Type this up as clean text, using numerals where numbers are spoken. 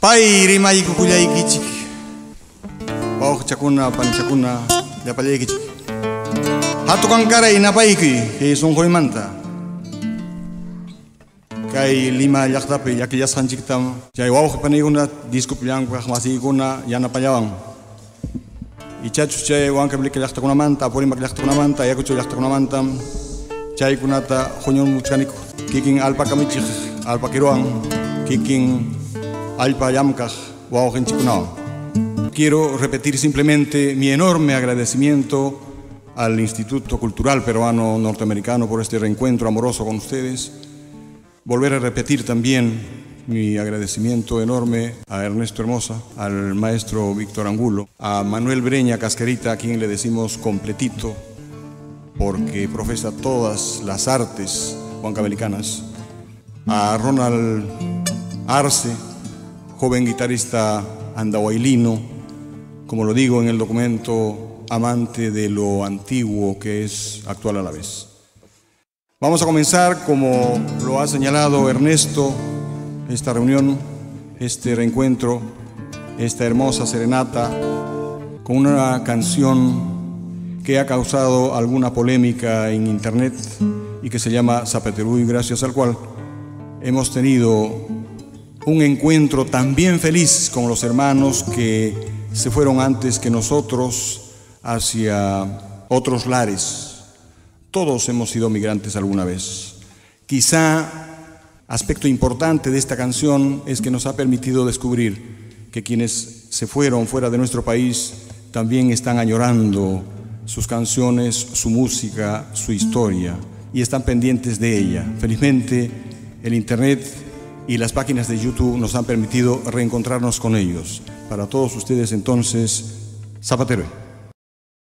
Pai rimay kukulay kichik. Pau chakuna panchakuna yapalay kichik. Hatu kankara inapay ki son manta. Kay lima yaktape yakillas hanchiktam. Jay wow paniguna disco pilang masikuna yana payawang. Ichachu chay wanka blik yaktakuna manta, pori mak yaktakuna manta, yakuchu yaktakuna manta. Chay kunata jonyon muchanik kiking alpa kamichik, alpa kiroang, kiking alpa yamkaj, wow genchikunao. Quiero repetir simplemente mi enorme agradecimiento al Instituto Cultural Peruano Norteamericano por este reencuentro amoroso con ustedes. Volver a repetir también mi agradecimiento enorme a Ernesto Hermosa, al maestro Víctor Angulo, a Manuel Breña Cascarita, a quien le decimos completito, porque profesa todas las artes huancavelicanas, a Ronald Arce, joven guitarrista andahuaylino, como lo digo en el documento, amante de lo antiguo que es actual a la vez. Vamos a comenzar, como lo ha señalado Ernesto, esta reunión, este reencuentro, esta hermosa serenata, con una canción que ha causado alguna polémica en internet y que se llama Zapateruy, gracias al cual hemos tenido un encuentro también feliz con los hermanos que se fueron antes que nosotros hacia otros lares. Todos hemos sido migrantes alguna vez. Quizá aspecto importante de esta canción es que nos ha permitido descubrir que quienes se fueron fuera de nuestro país también están añorando sus canciones, su música, su historia, y están pendientes de ella. Felizmente, el internet y las páginas de YouTube nos han permitido reencontrarnos con ellos. Para todos ustedes, entonces, Zapateruy.